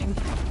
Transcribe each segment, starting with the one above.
working.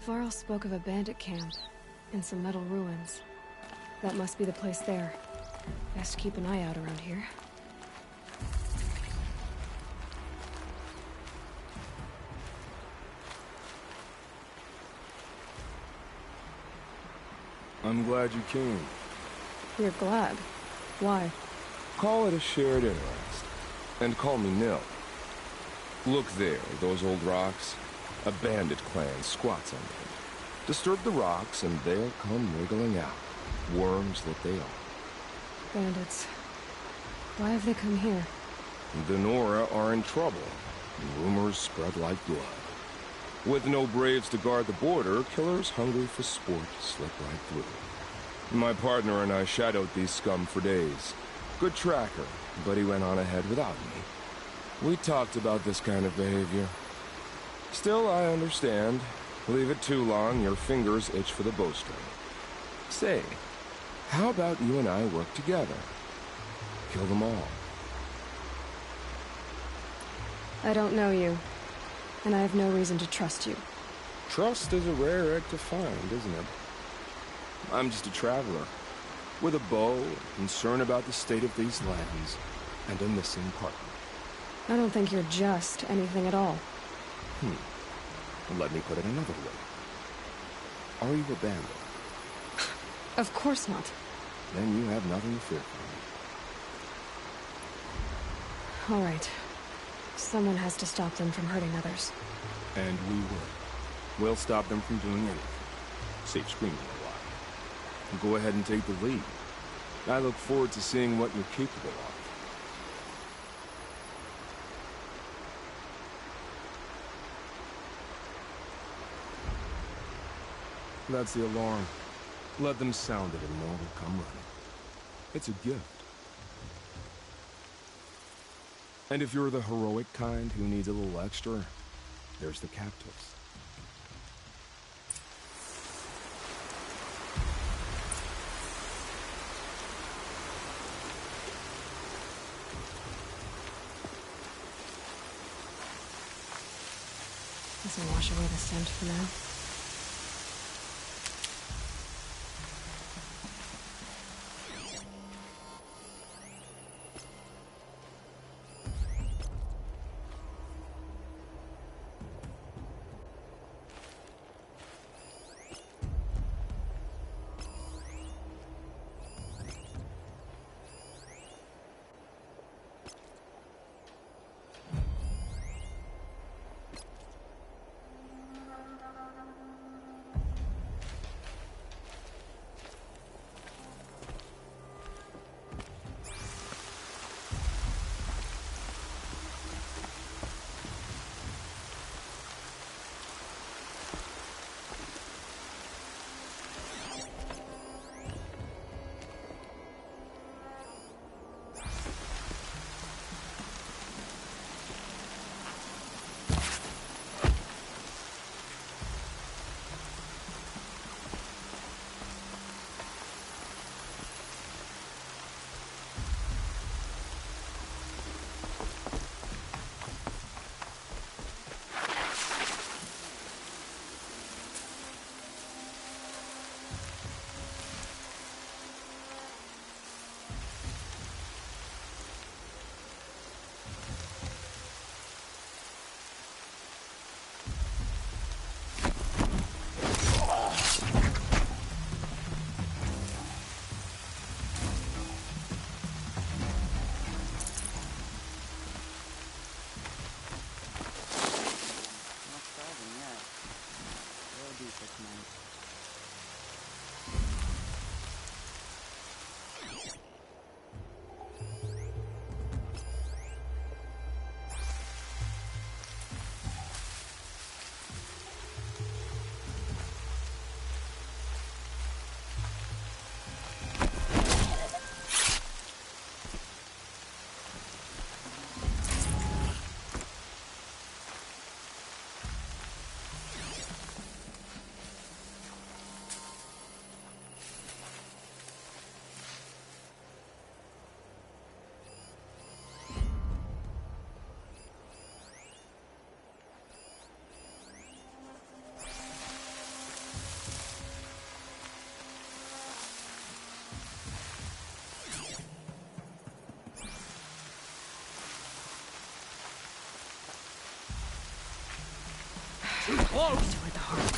Varl spoke of a bandit camp and some metal ruins. That must be the place there. Best keep an eye out around here. I'm glad you came. You're glad? Why? Call it a shared interest. And call me Nil. Look there, those old rocks. A bandit clan squats on them. Disturb the rocks and they'll come wriggling out. Worms that they are. Bandits. Why have they come here? The Nora are in trouble. Rumors spread like blood. With no braves to guard the border, killers hungry for sport slip right through. My partner and I shadowed these scum for days. Good tracker, but he went on ahead without me. We talked about this kind of behavior. Still, I understand. Leave it too long, your fingers itch for the bowstring. Say, how about you and I work together? Kill them all. I don't know you, and I have no reason to trust you. Trust is a rare egg to find, isn't it? I'm just a traveler, with a bow, concerned about the state of these lands, and a missing partner. I don't think you're just anything at all. Let me put it another way. Are you a bandit? Of course not. Then you have nothing to fear from me. All right. Someone has to stop them from hurting others. And we will. We'll stop them from doing anything. Save screaming a while. Go ahead and take the lead. I look forward to seeing what you're capable of. That's the alarm. Let them sound it and more will come running. It's a gift. And if you're the heroic kind who needs a little extra, there's the captives. This will wash away the scent for now. Too close! Toward the heart.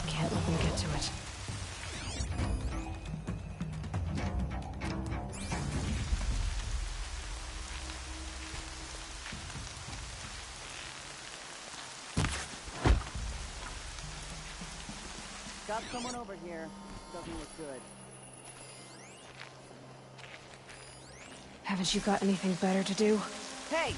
Can't let them get to it. Got someone over here. Doesn't look good. Haven't you got anything better to do? Hey!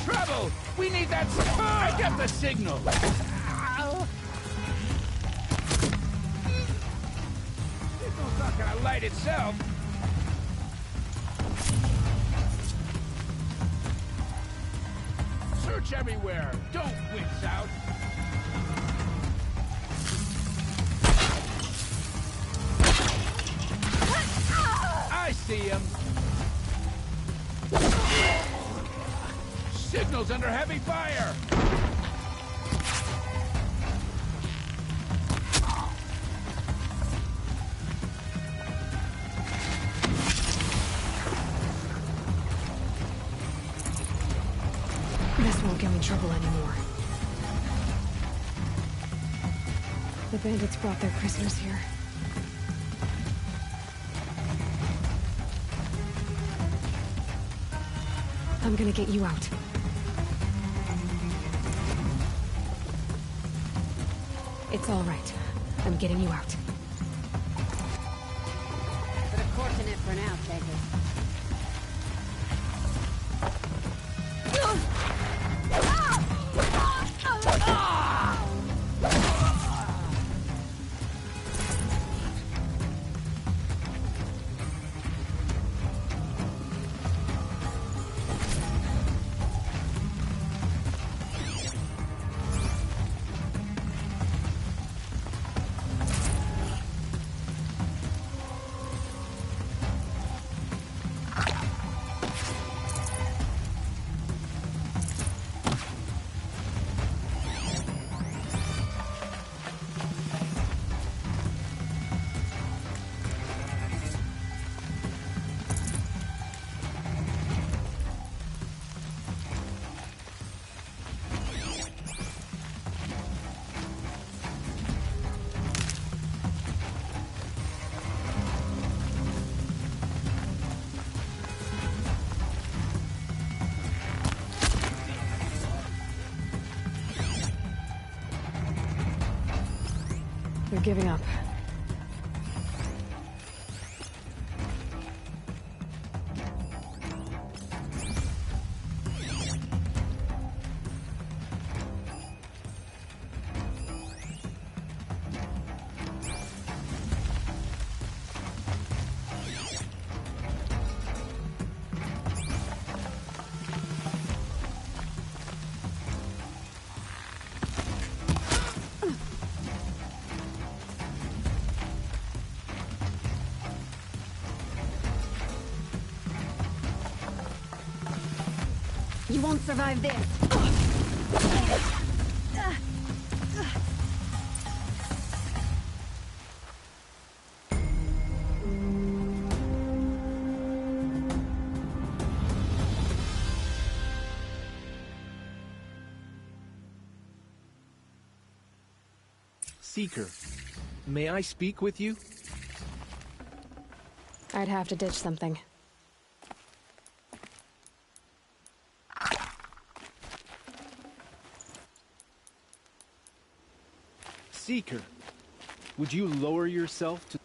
Trouble! We need that... I got the signal! Signal's not gonna light itself. Search everywhere. Don't wits out. I see him. Signal's under heavy fire. This won't get me in trouble anymore. The bandits brought their prisoners here. I'm gonna get you out. It's all right. I'm getting you out. Put a cork in it for now, Taker. They're giving up. You won't survive this. Seeker, may I speak with you? I'd have to ditch something. Seeker, would you lower yourself to...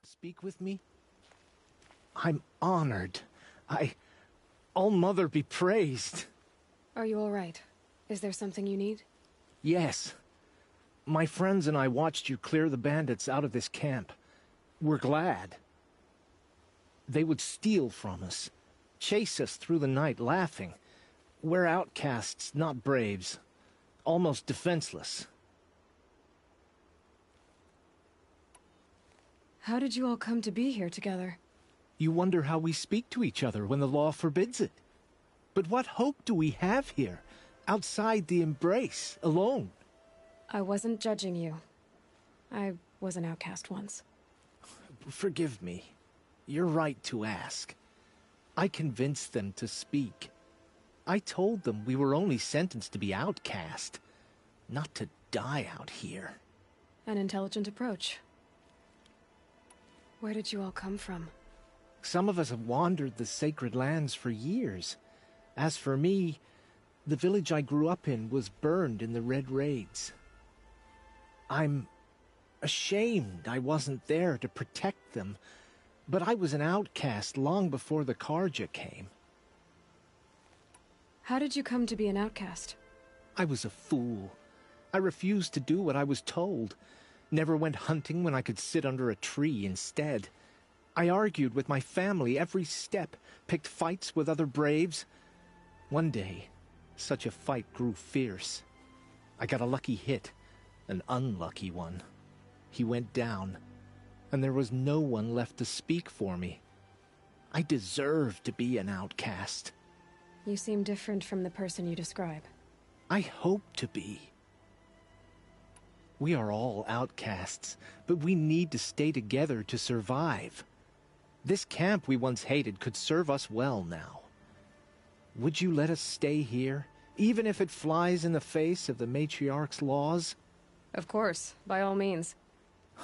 speak with me? I'm honored. All-Mother be praised. Are you all right? Is there something you need? Yes. My friends and I watched you clear the bandits out of this camp. We're glad. They would steal from us, chase us through the night laughing. We're outcasts, not braves. Almost defenseless. How did you all come to be here together? You wonder how we speak to each other when the law forbids it. But what hope do we have here, outside the embrace, alone? I wasn't judging you. I was an outcast once. Forgive me. You're right to ask. I convinced them to speak. I told them we were only sentenced to be outcast, not to die out here. An intelligent approach. Where did you all come from? Some of us have wandered the sacred lands for years. As for me, the village I grew up in was burned in the Red Raids. I'm ashamed I wasn't there to protect them, but I was an outcast long before the Karja came. How did you come to be an outcast? I was a fool. I refused to do what I was told. Never went hunting when I could sit under a tree instead. I argued with my family every step, picked fights with other braves. One day, such a fight grew fierce. I got a lucky hit, an unlucky one. He went down, and there was no one left to speak for me. I deserved to be an outcast. You seem different from the person you describe. I hope to be. We are all outcasts, but we need to stay together to survive. This camp we once hated could serve us well now. Would you let us stay here, even if it flies in the face of the matriarch's laws? Of course, by all means.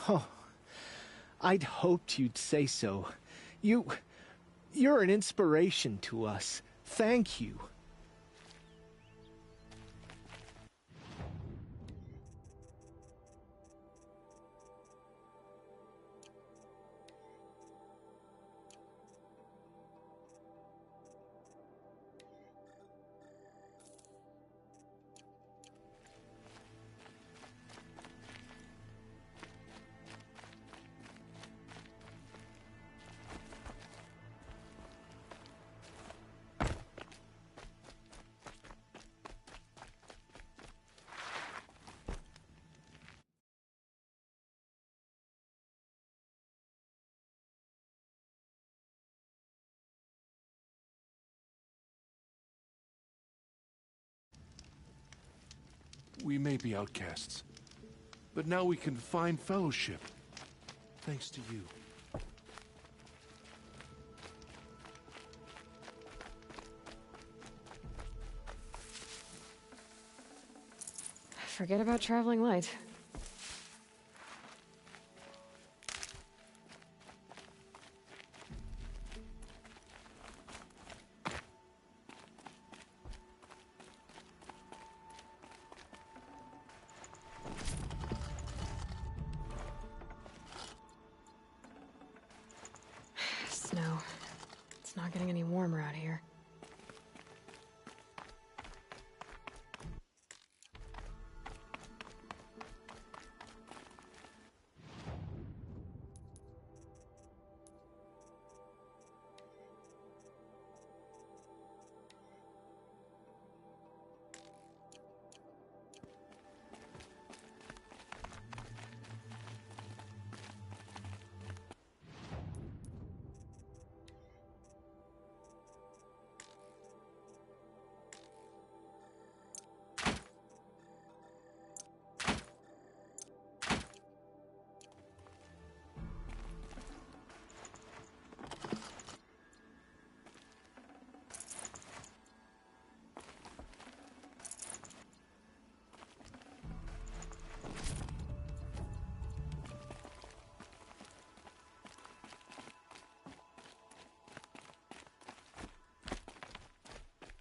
Oh, I'd hoped you'd say so. You're an inspiration to us. Thank you. We may be outcasts, but now we can find fellowship, thanks to you. Forget about traveling light. Snow. It's not getting any warmer out here.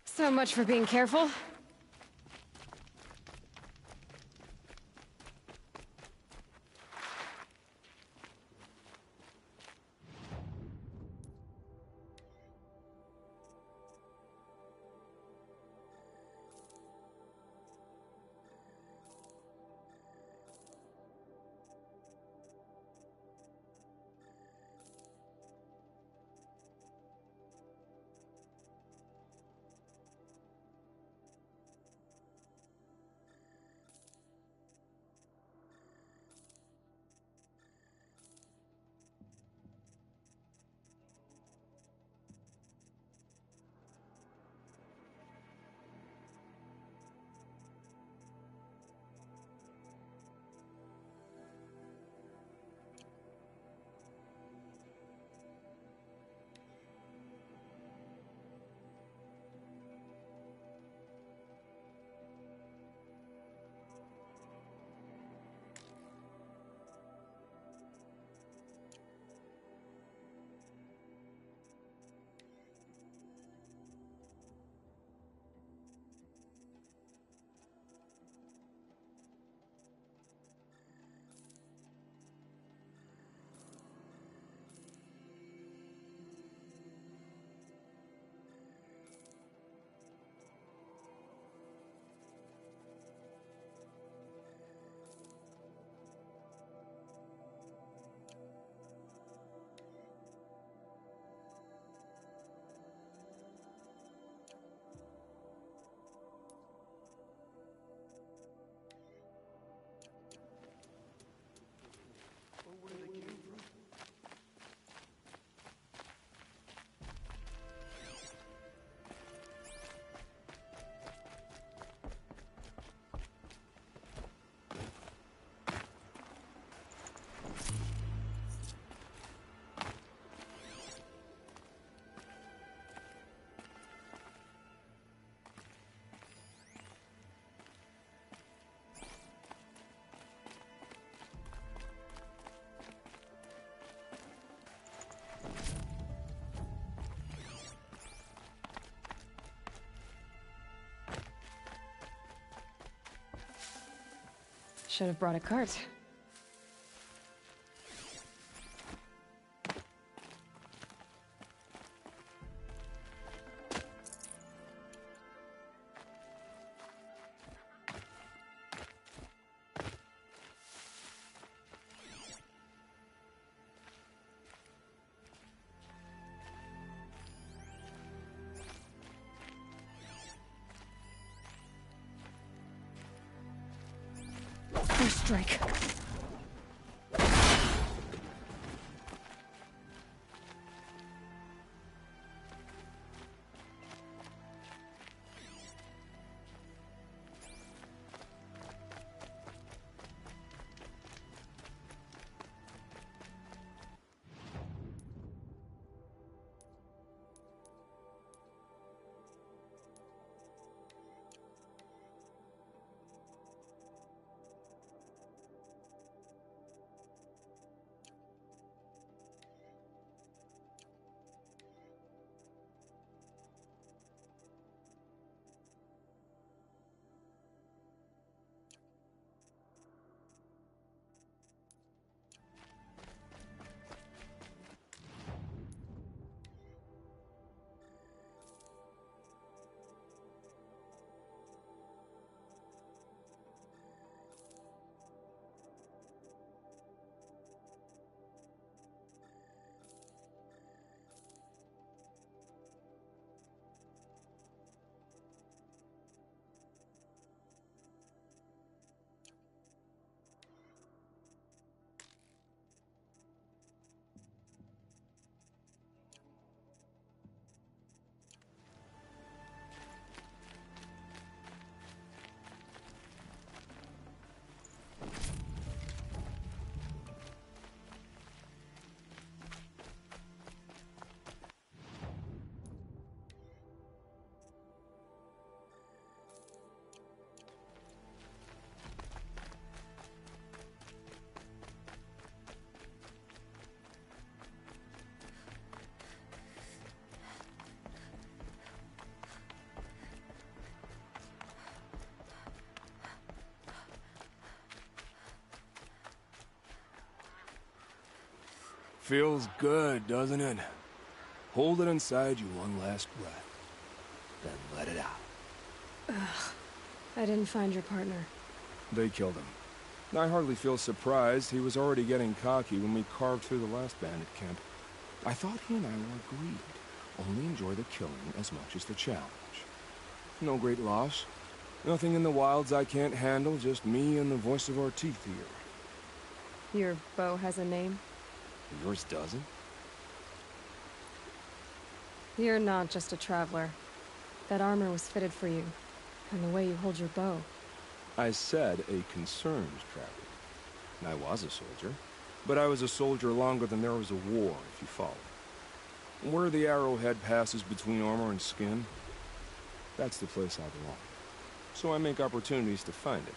So much for being careful. should have brought a cart. First strike. Feels good, doesn't it? Hold it inside you one last breath, then let it out. I didn't find your partner. They killed him. I hardly feel surprised. He was already getting cocky when we carved through the last bandit camp. I thought he and I were agreed. Only enjoy the killing as much as the challenge. No great loss. Nothing in the wilds I can't handle, just me and the voice of our teeth here. Your bow has a name? Yours doesn't? You're not just a traveler. That armor was fitted for you, and the way you hold your bow. I said a concerned traveler. I was a soldier, but I was a soldier longer than there was a war, if you follow. Where the arrowhead passes between armor and skin, that's the place I belong. So I make opportunities to find it.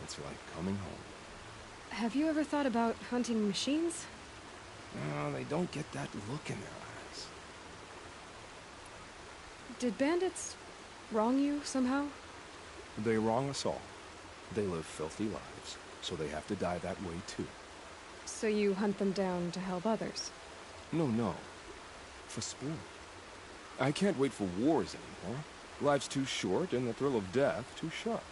It's like coming home. Have you ever thought about hunting machines? No, they don't get that look in their eyes. Did bandits wrong you somehow? They wrong us all. They live filthy lives, so they have to die that way too. So you hunt them down to help others? No. For sport. I can't wait for wars anymore. Life's too short and the thrill of death too sharp.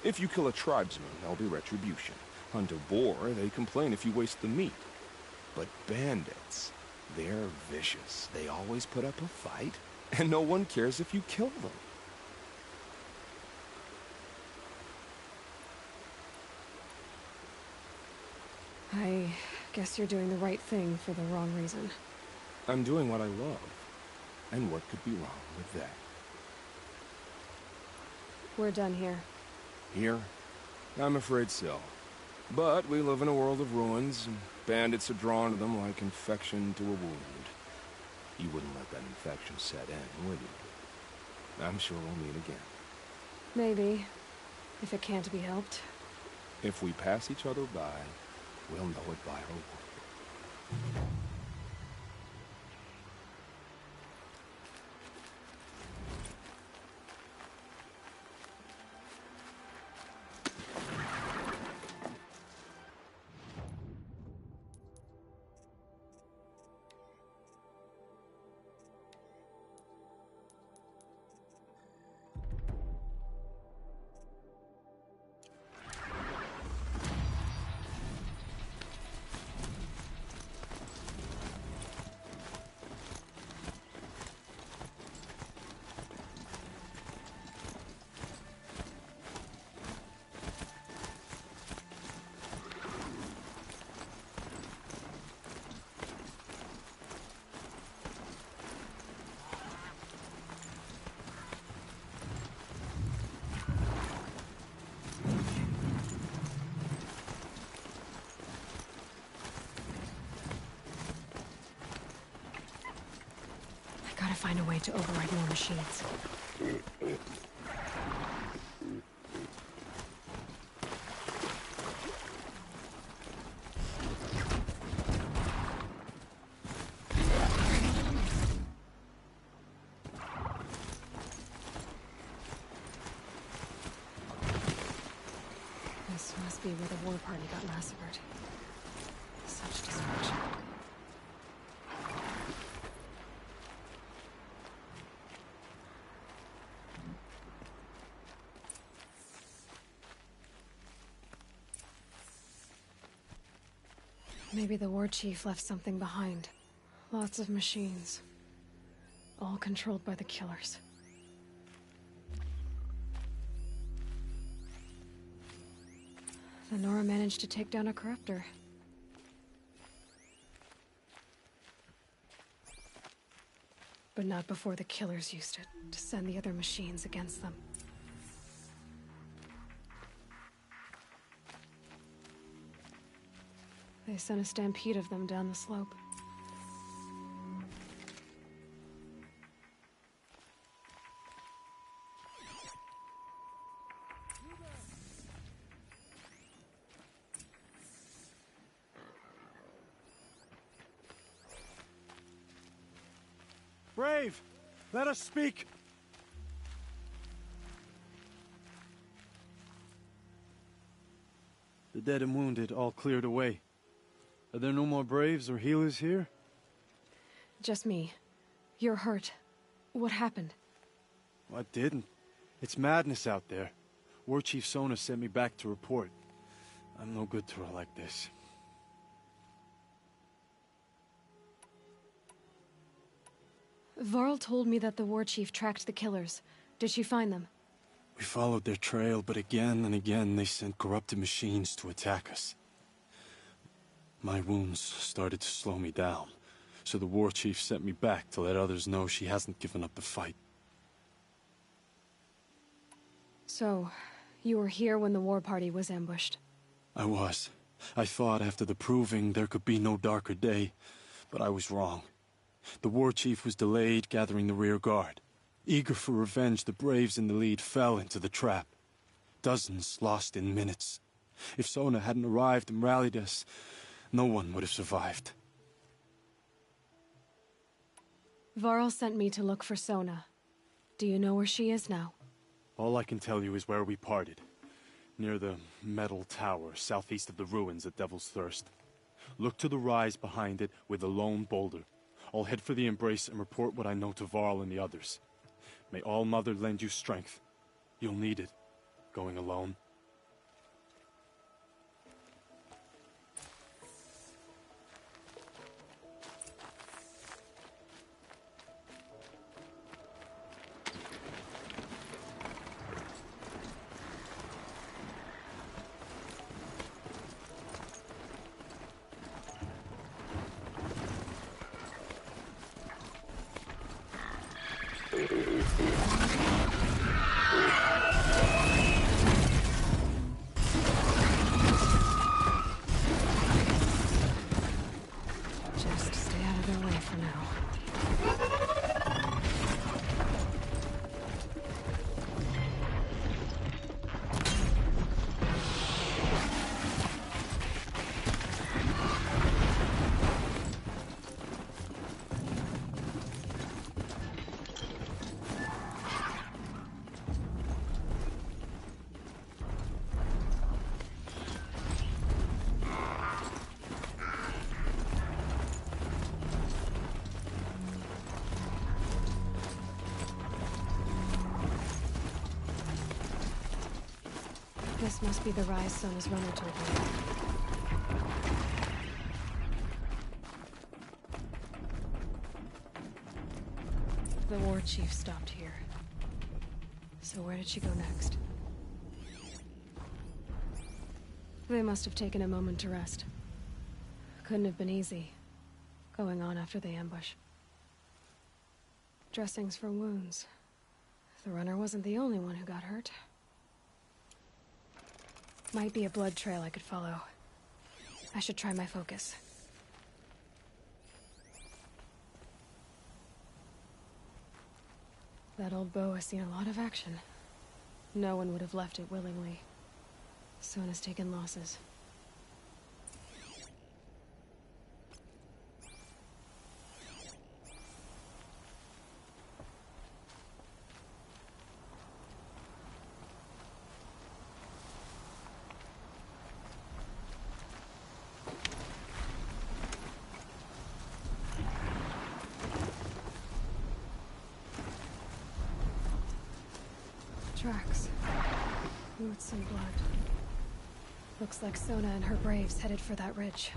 If you kill a tribesman, there'll be retribution. Hunt a boar, they complain if you waste the meat. But bandits, they're vicious. They always put up a fight, and no one cares if you kill them. I guess you're doing the right thing for the wrong reason. I'm doing what I love. And what could be wrong with that? We're done here. Here? I'm afraid so. But we live in a world of ruins, and bandits are drawn to them like infection to a wound. You wouldn't let that infection set in, would you? I'm sure we'll meet again. Maybe. If it can't be helped. If we pass each other by, we'll know it by our work. Gotta find a way to override more machines. This must be where the war party got massacred. Such destruction. Maybe the war chief left something behind. Lots of machines. All controlled by the killers. The Nora managed to take down a corruptor. But not before the killers used it to send the other machines against them. They sent a stampede of them down the slope. Brave! Let us speak! The dead and wounded all cleared away. Are there no more Braves or healers here? Just me. You're hurt. What happened? I didn't. It's madness out there. War Chief Sona sent me back to report. I'm no good to her like this. Varl told me that the war chief tracked the killers. Did she find them? We followed their trail, but again and again they sent corrupted machines to attack us. My wounds started to slow me down, so the war chief sent me back to let others know she hasn't given up the fight. So, you were here when the war party was ambushed? I was. I thought after the proving there could be no darker day, but I was wrong. The war chief was delayed gathering the rear guard. Eager for revenge, the Braves in the lead fell into the trap. Dozens lost in minutes. If Sona hadn't arrived and rallied us, no one would have survived. Varl sent me to look for Sona. Do you know where she is now? All I can tell you is where we parted. Near the metal tower, southeast of the ruins at Devil's Thirst. Look to the rise behind it with a lone boulder. I'll head for the embrace and report what I know to Varl and the others. May All Mother lend you strength. You'll need it, going alone. Just stay out of their way for now. This must be the rise Sona's runner told me. The war chief stopped here. So where did she go next? They must have taken a moment to rest. Couldn't have been easy, going on after the ambush. Dressings for wounds. The runner wasn't the only one who got hurt. Might be a blood trail I could follow. I should try my focus. That old bow has seen a lot of action. No one would have left it willingly. Sona's taken losses. Tracks. Roots and blood. Looks like Sona and her braves headed for that ridge.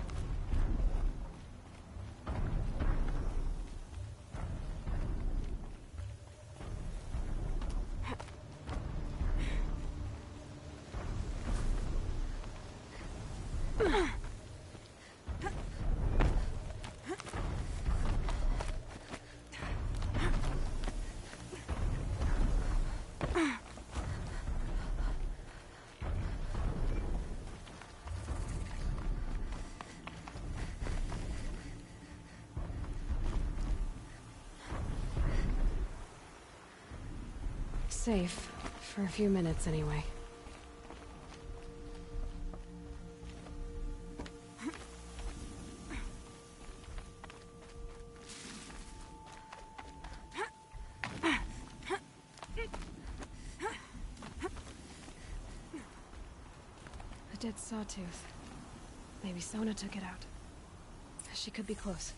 Safe. For a few minutes, anyway. A dead sawtooth. Maybe Sona took it out. She could be close.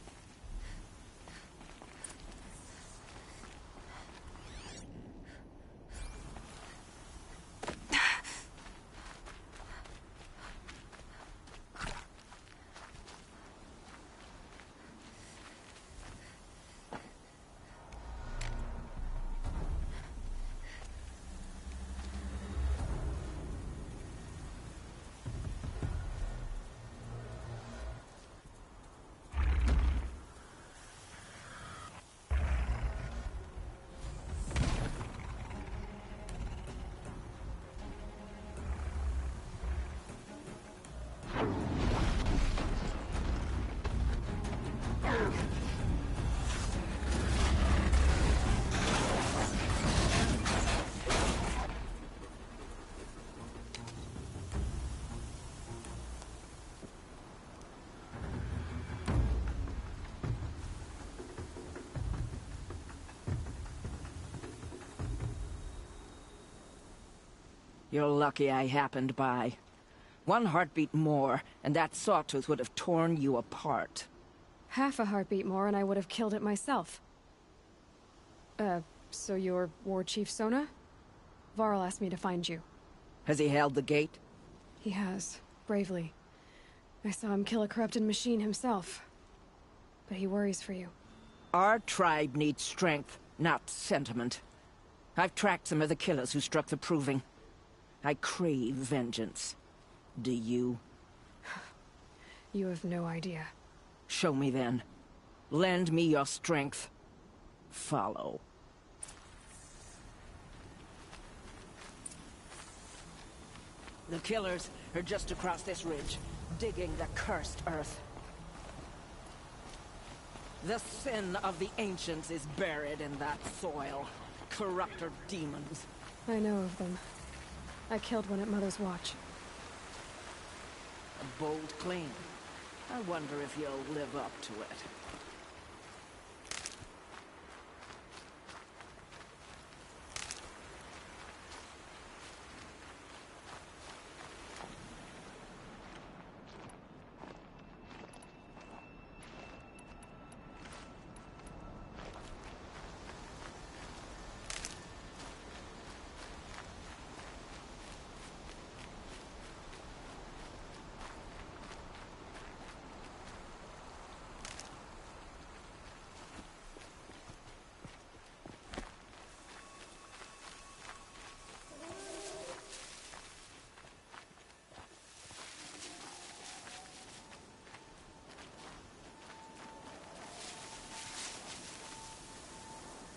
You're lucky I happened by. One heartbeat more, and that sawtooth would have torn you apart. Half a heartbeat more and I would have killed it myself. So you're War Chief Sona? Varl asked me to find you. Has he held the gate? He has, bravely. I saw him kill a corrupted machine himself. But he worries for you. Our tribe needs strength, not sentiment. I've tracked some of the killers who struck the Proving. I crave vengeance. Do you? You have no idea. Show me then. Lend me your strength. Follow. The killers are just across this ridge, digging the cursed earth. The sin of the ancients is buried in that soil. Corrupter demons. I know of them. I killed one at Mother's Watch. A bold claim. I wonder if you'll live up to it.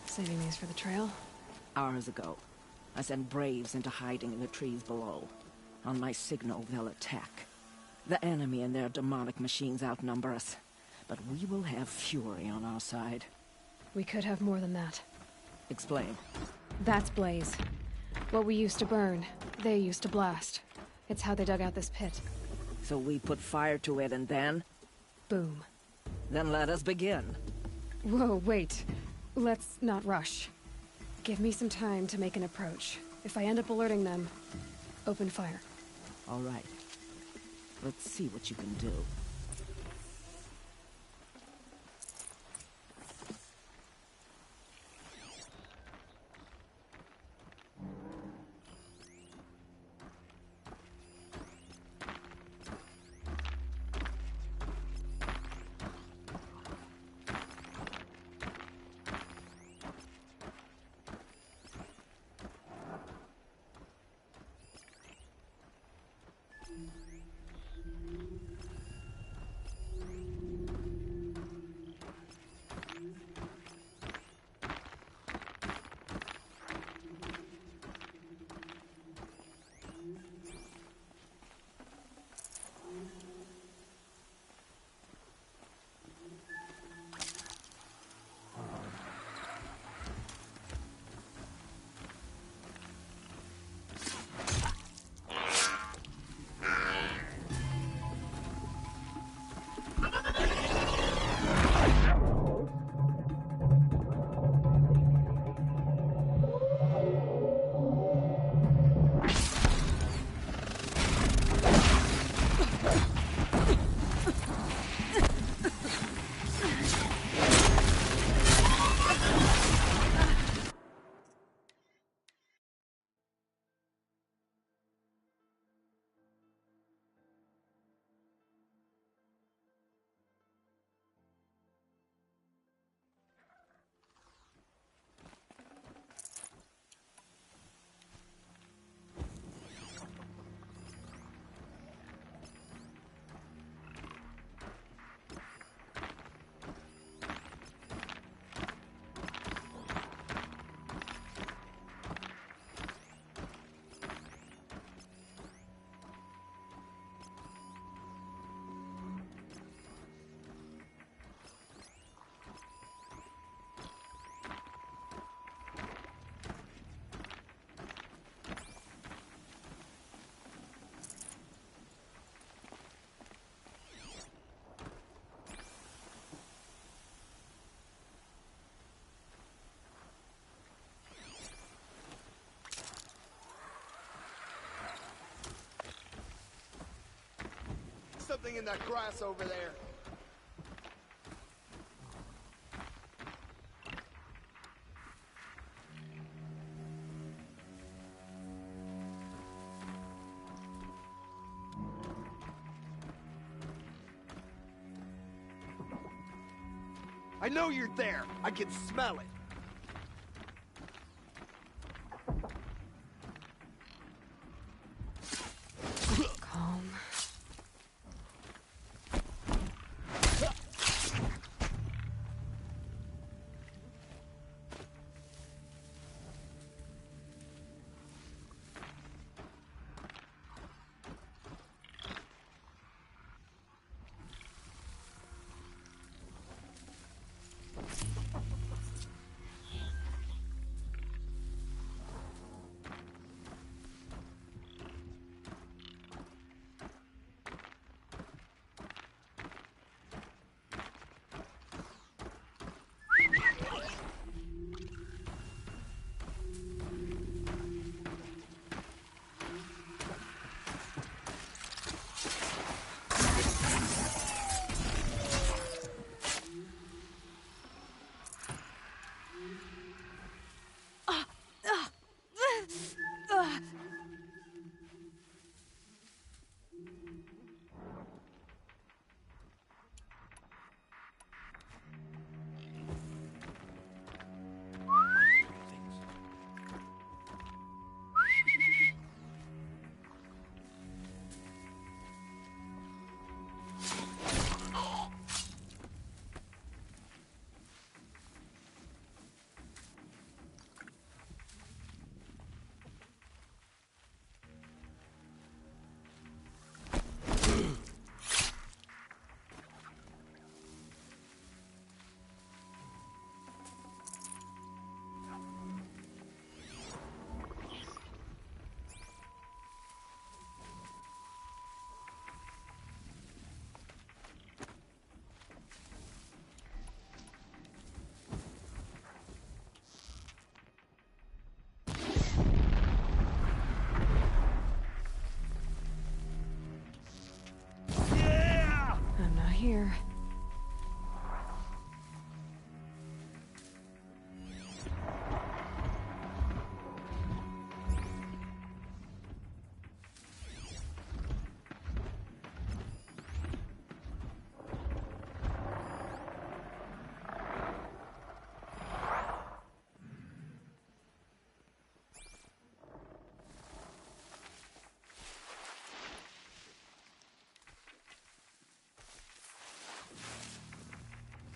Saving these for the trail? Hours ago, I sent braves into hiding in the trees below. On my signal, they'll attack. The enemy and their demonic machines outnumber us, but we will have fury on our side. We could have more than that. Explain. That's Blaze. What we used to burn, they used to blast. It's how they dug out this pit. So we put fire to it and then? Boom. Then let us begin. Whoa, wait. Let's not rush. Give me some time to make an approach. If I end up alerting them, open fire. All right. Let's see what you can do. Something in that grass over there. I know you're there. I can smell it. Calm.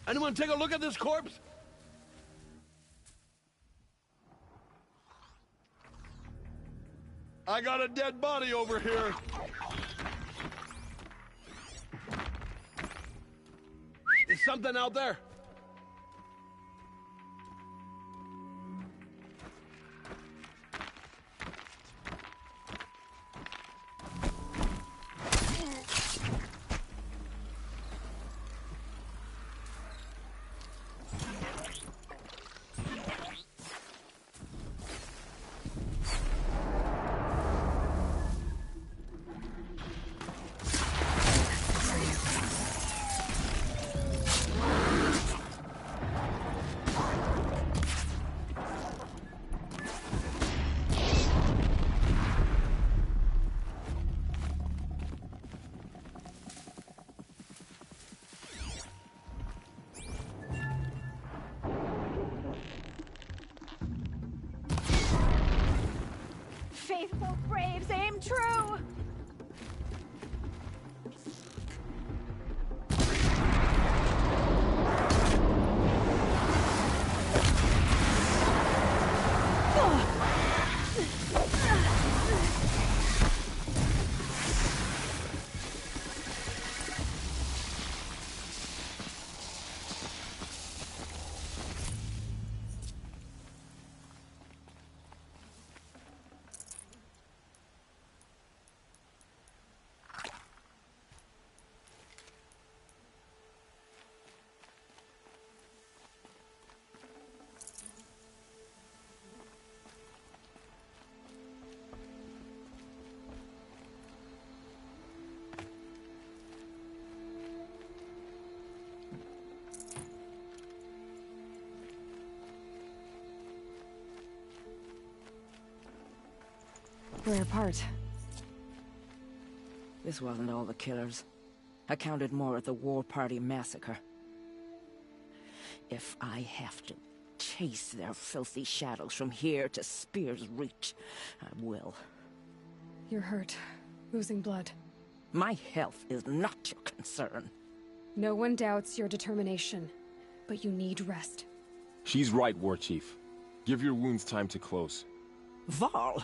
Anyone take a look at this corpse? I got a dead body over here. Is something out there? Faithful braves, aim true! We're apart. This wasn't all the killers. I counted more at the War Party massacre. If I have to chase their filthy shadows from here to Spear's Reach, I will. You're hurt. Losing blood. My health is not your concern. No one doubts your determination, but you need rest. She's right, War Chief. Give your wounds time to close. Varl,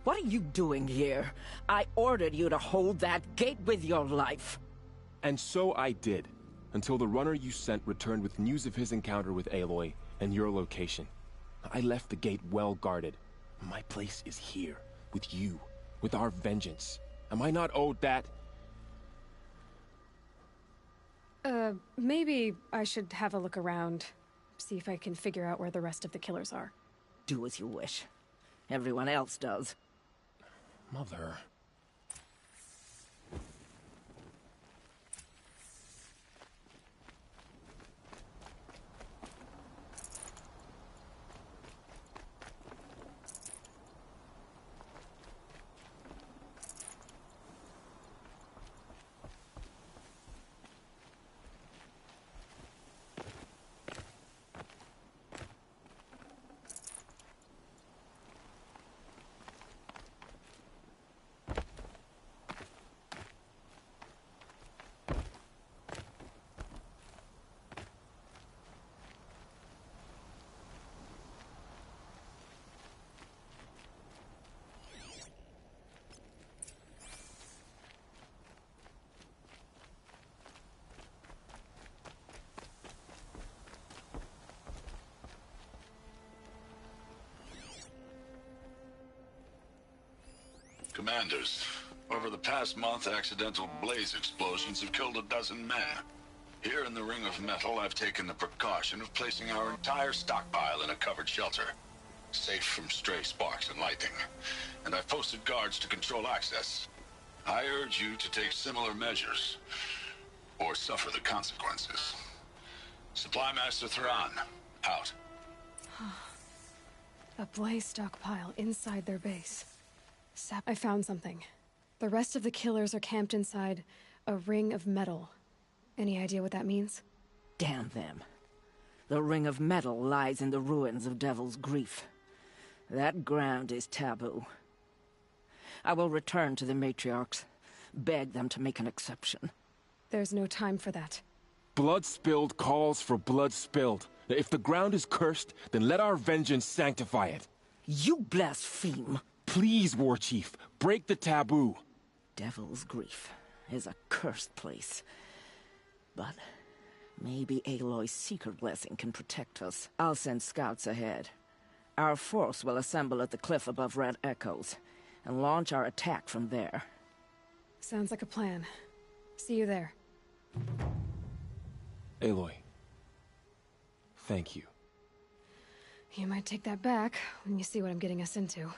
what are you doing here? I ordered you to hold that gate with your life. And so I did, until the runner you sent returned with news of his encounter with Aloy and your location. I left the gate well guarded. My place is here, with you, with our vengeance. Am I not owed that? Maybe I should have a look around. See if I can figure out where the rest of the killers are. Do as you wish. Everyone else does. Mother... Commanders, over the past month, accidental blaze explosions have killed 12 men. Here in the Ring of Metal, I've taken the precaution of placing our entire stockpile in a covered shelter, safe from stray sparks and lightning, and I've posted guards to control access. I urge you to take similar measures, or suffer the consequences. Supply Master Thran, out. A blaze stockpile inside their base. I found something. The rest of the killers are camped inside a ring of metal. Any idea what that means? Damn them. The Ring of Metal lies in the ruins of Devil's Grief. That ground is taboo. I will return to the matriarchs, beg them to make an exception. There's no time for that. Blood spilled calls for blood spilled. If the ground is cursed, then let our vengeance sanctify it. You blaspheme. Please, War Chief, break the taboo. Devil's Grief is a cursed place. But maybe Aloy's secret blessing can protect us. I'll send scouts ahead. Our force will assemble at the cliff above Red Echoes, and launch our attack from there. Sounds like a plan. See you there. Aloy, thank you. You might take that back when you see what I'm getting us into.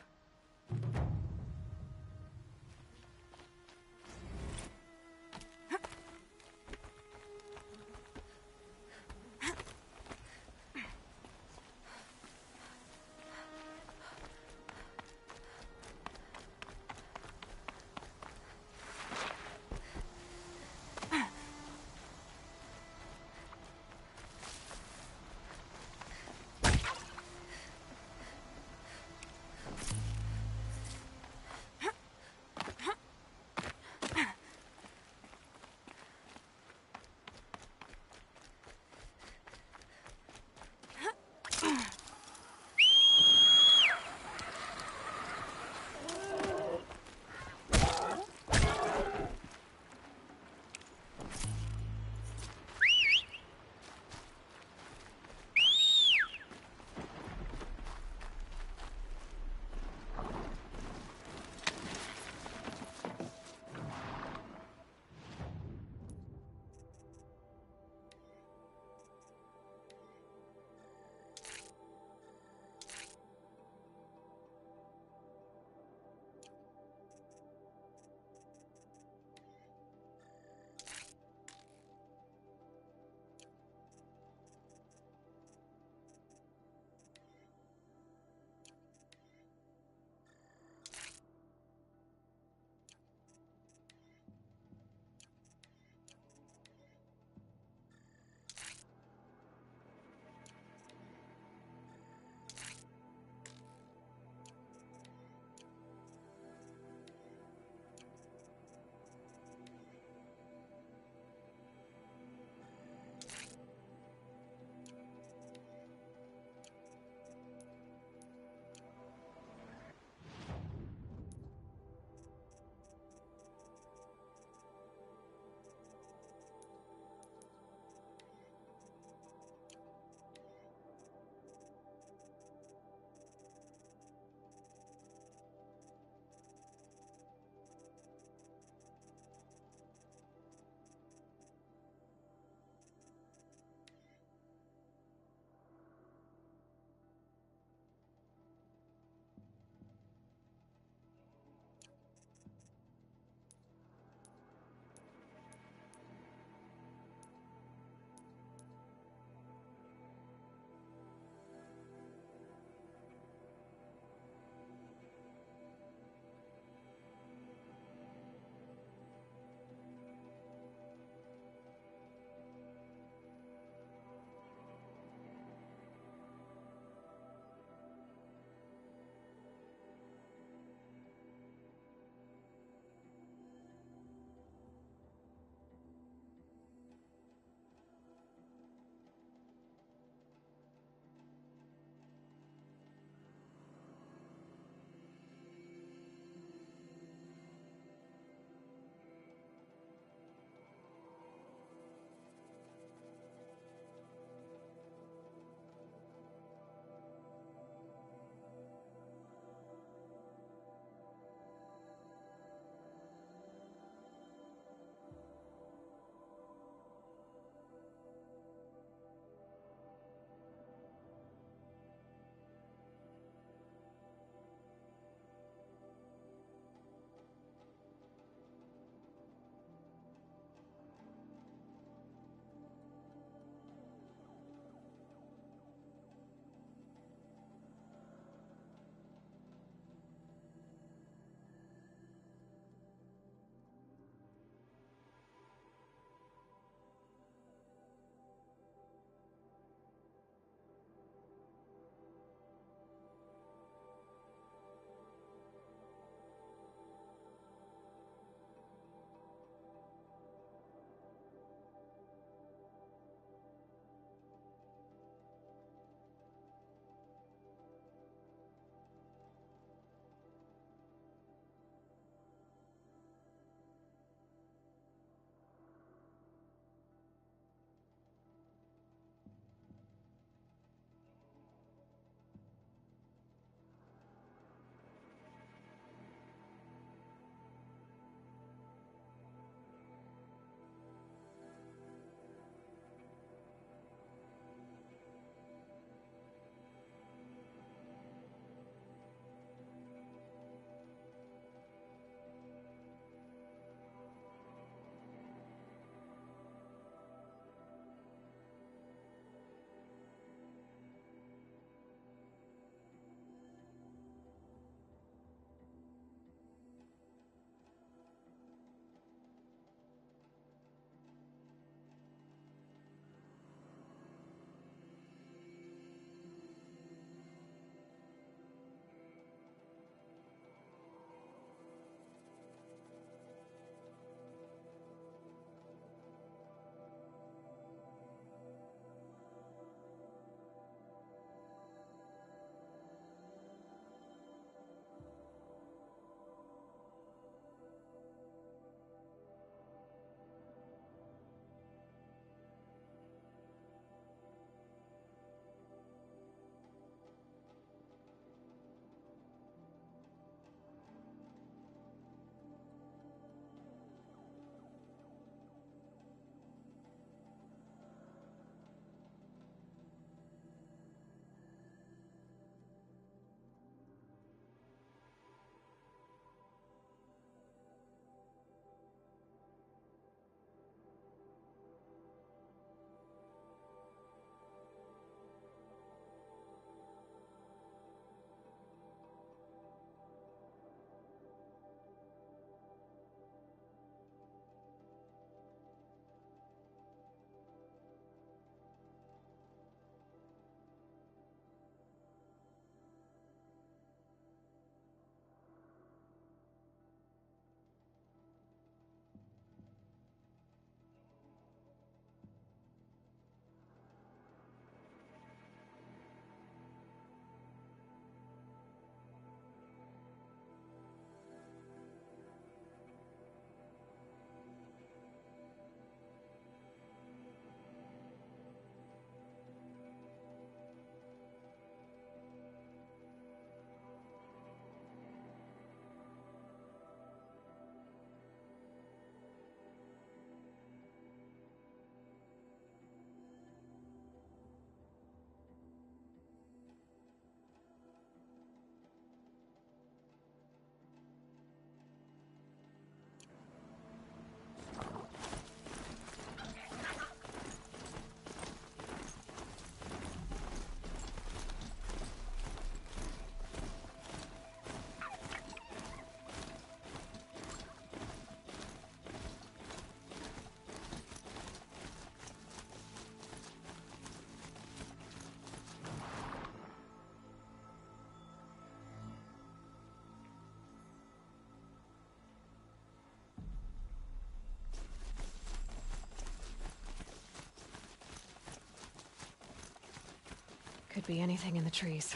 Could be anything in the trees.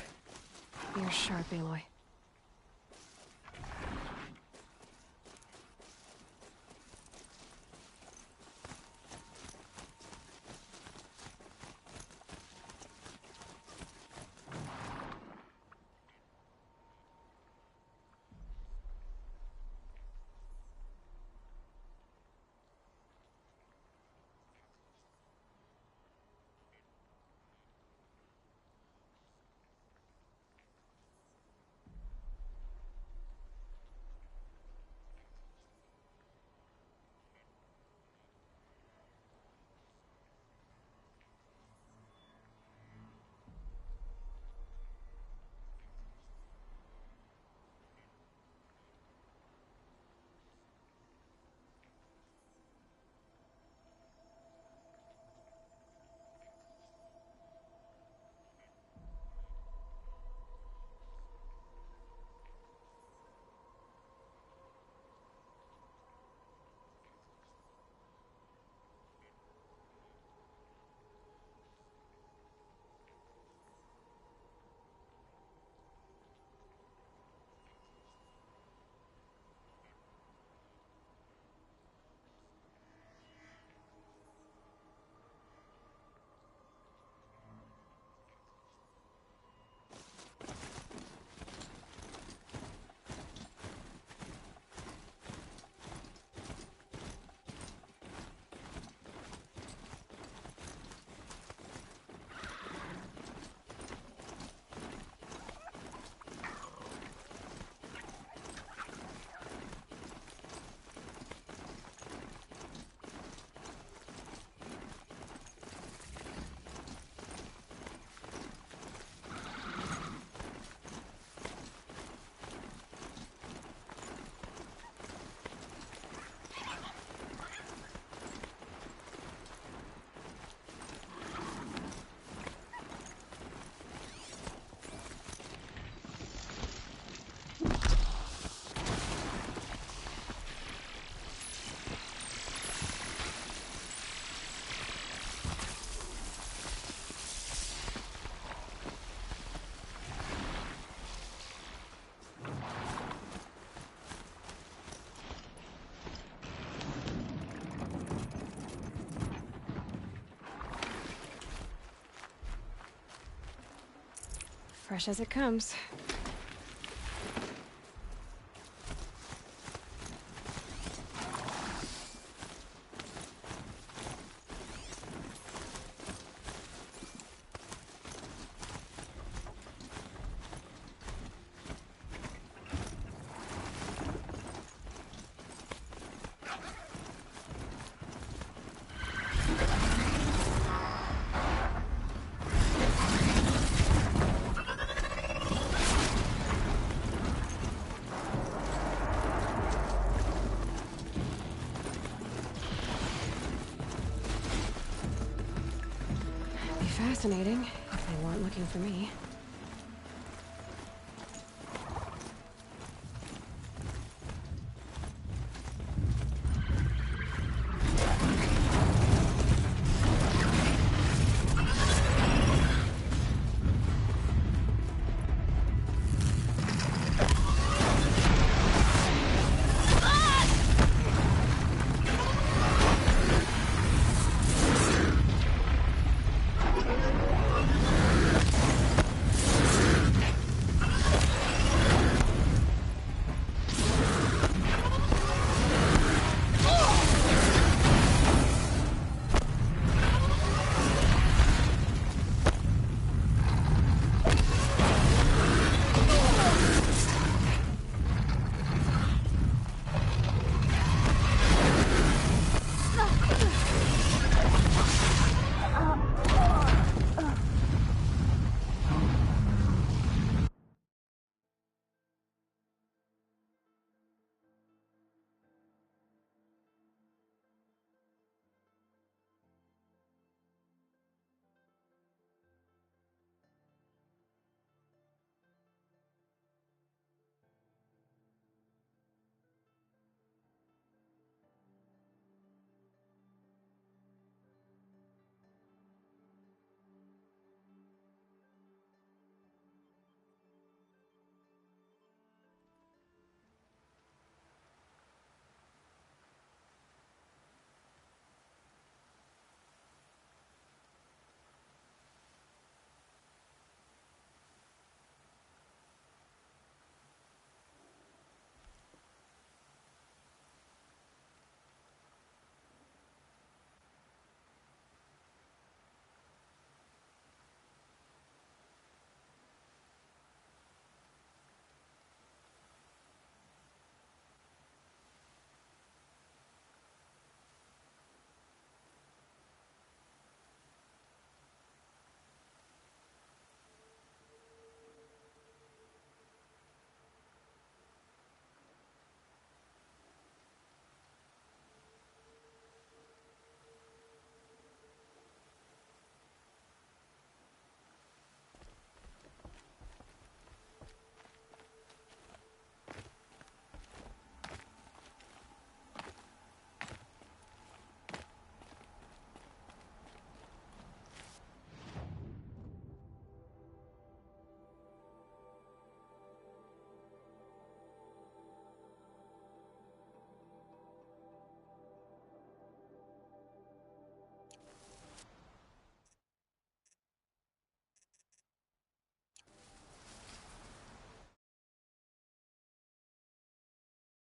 Ears sharp, Aloy. Fresh as it comes. Fascinating, if they weren't looking for me.